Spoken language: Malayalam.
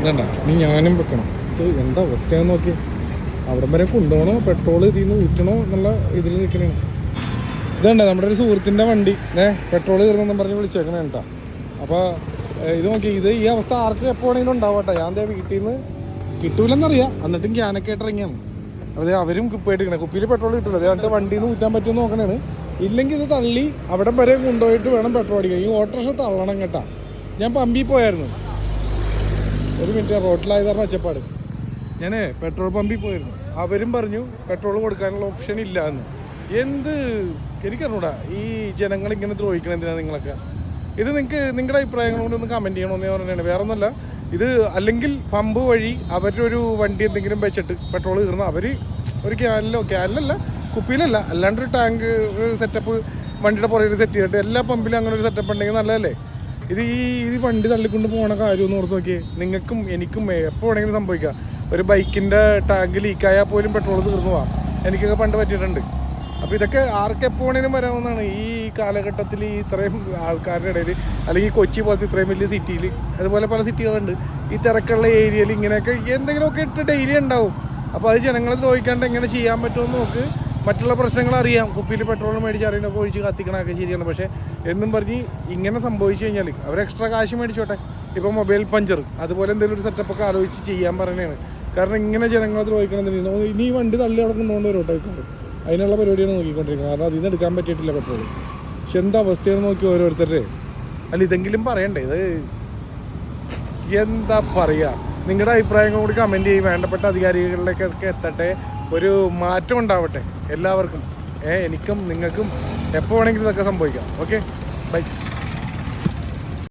ഇതണ്ട ഇനി ഞാനും വെക്കണം. ഇത് എന്താ അവസ്ഥയെന്ന് നോക്കി. അവിടം വരെ കൊണ്ടുപോകണോ പെട്രോൾ ഇതിൽ നിന്ന് ഊറ്റണോ എന്നുള്ള ഇതിൽ നിൽക്കണേ. ഇതണ്ട നമ്മുടെ ഒരു സുഹൃത്തിൻ്റെ വണ്ടി പെട്രോൾ തീർന്നെന്നും പറഞ്ഞ് വിളിച്ചേക്കണേ കേട്ടോ. അപ്പോൾ ഇത് നോക്കി, ഇത് ഈ അവസ്ഥ ആർക്കും എപ്പോൾ വേണമെങ്കിലും ഉണ്ടാവട്ടെ. ഞാൻ ദേ വീട്ടിൽ നിന്ന് കിട്ടൂലെന്നറിയാം, എന്നിട്ടും ക്യാനൊക്കെ ആയിട്ട് ഇറങ്ങിയാണ്. അതെ അവരും കുപ്പിയായിട്ടിരിക്കണേ. കുപ്പിയിൽ പെട്രോൾ കിട്ടില്ല. അതേ എന്നിട്ട് വണ്ടിയിൽ നിന്ന് ഊറ്റാൻ പറ്റുമെന്ന് നോക്കണേണ്. ഇല്ലെങ്കിൽ ഇത് തള്ളി അവിടം വരെ കൊണ്ടുപോയിട്ട് വേണം പെട്രോൾ അടിക്കാൻ. ഈ ഓട്ടോറിക്ഷ തള്ളണം കേട്ടാ. ഞാൻ പമ്പിൽ പോയായിരുന്നു. ഒരു മിനിറ്റ്, റോട്ടിലായതാണ് ഒച്ചപ്പാട്. ഞാൻ പെട്രോൾ പമ്പിൽ പോയിരുന്നു. അവരും പറഞ്ഞു പെട്രോൾ കൊടുക്കാനുള്ള ഓപ്ഷൻ ഇല്ല എന്ന്. എന്ത് എനിക്കറിഞ്ഞൂടാ ഈ ജനങ്ങൾ ഇങ്ങനെ ദ്രോഹിക്കണം എന്തിനാണ് നിങ്ങളൊക്കെ. ഇത് നിങ്ങൾക്ക് നിങ്ങളുടെ അഭിപ്രായങ്ങൾ കൊണ്ട് ഒന്ന് കമൻറ്റ് ചെയ്യണമെന്ന് ഞാൻ പറഞ്ഞാണ്. വേറെ ഒന്നുമല്ല, ഇത് അല്ലെങ്കിൽ പമ്പ് വഴി അവരുടെ ഒരു വണ്ടി എന്തെങ്കിലും വെച്ചിട്ട് പെട്രോൾ തീർന്ന് അവർ ഒരു ക്യാനിലല്ല കുപ്പിയിലല്ല അല്ലാണ്ടൊരു ടാങ്ക് സെറ്റപ്പ് വണ്ടിയുടെ പുറകിൽ സെറ്റ് ചെയ്തിട്ട് എല്ലാ പമ്പിലും അങ്ങനെ ഒരു സെറ്റപ്പ് ഉണ്ടെങ്കിൽ നല്ലതല്ലേ. ഈ വണ്ടി തള്ളിക്കൊണ്ട് പോകുന്ന കാര്യമൊന്നും ഓർത്ത് നോക്കിയേ. നിങ്ങൾക്കും എനിക്കും എപ്പോൾ വേണമെങ്കിലും സംഭവിക്കാം. ഒരു ബൈക്കിൻ്റെ ടാങ്ക് ലീക്കായാൽ പോലും പെട്രോൾ തീർന്നു പോവാം. എനിക്കൊക്കെ പണ്ട് പറ്റിയിട്ടുണ്ട്. അപ്പോൾ ഇതൊക്കെ ആർക്ക് എപ്പോൾ വേണമെങ്കിലും വരാവുന്നതാണ്. ഈ കാലഘട്ടത്തിൽ ഇത്രയും ആൾക്കാരുടെ ഇടയിൽ, അല്ലെങ്കിൽ കൊച്ചി പോലത്തെ ഇത്രയും വലിയ സിറ്റിയിൽ, അതുപോലെ പല സിറ്റികളുണ്ട്, ഈ തിരക്കുള്ള ഏരിയയിൽ ഇങ്ങനെയൊക്കെ എന്തെങ്കിലുമൊക്കെ ഇട്ട് ഡെയിലി ഉണ്ടാവും. അപ്പോൾ അത് ജനങ്ങളെ ദ്രോഹിക്കാണ്ട് എങ്ങനെ ചെയ്യാൻ പറ്റുമെന്ന് നോക്ക്. മറ്റുള്ള പ്രശ്നങ്ങൾ അറിയാം, കുപ്പിയിൽ പെട്രോൾ മേടിച്ച് അറിയണമൊക്കെ ഒഴിച്ച് കത്തിക്കണമൊക്കെ ശരിയാണ്. പക്ഷേ എന്നും പറഞ്ഞ് ഇങ്ങനെ സംഭവിച്ചു കഴിഞ്ഞാൽ അവർ എക്സ്ട്രാ കാശ് മേടിച്ചോട്ടെ. ഇപ്പോൾ മൊബൈൽ പഞ്ചർ അതുപോലെ എന്തെങ്കിലും ഒരു സെറ്റപ്പൊക്കെ ആലോചിച്ച് ചെയ്യാൻ പറയണതാണ്. കാരണം ഇങ്ങനെ ജനങ്ങളെ ദ്രോഹിക്കണമെന്ന് ഇനി ഈ വണ്ടി തള്ളി അവിടെ കൊണ്ടുകൊണ്ട് വരും കേട്ടോ. അതിനുള്ള പരിപാടിയാണ് നോക്കിക്കൊണ്ടിരിക്കുന്നത്. കാരണം അതിൽ നിന്ന് എടുക്കാൻ പറ്റിയിട്ടില്ല പെട്രോൾ. പക്ഷെ എന്താ അവസ്ഥയെന്ന് നോക്കി ഓരോരുത്തരുടെ. അല്ല ഇതെങ്കിലും പറയണ്ടേ. ഇത് എന്താ പറയുക, നിങ്ങളുടെ അഭിപ്രായങ്ങൾ കൂടി കമൻറ്റ് ചെയ്യും. വേണ്ടപ്പെട്ട അധികാരികളിലേക്കൊക്കെ എത്തട്ടെ, ഒരു മാറ്റം ഉണ്ടാവട്ടെ എല്ലാവർക്കും. എനിക്കും നിങ്ങൾക്കും എപ്പോൾ വേണമെങ്കിലും ഇതൊക്കെ സംഭവിക്കാം. Okay, by.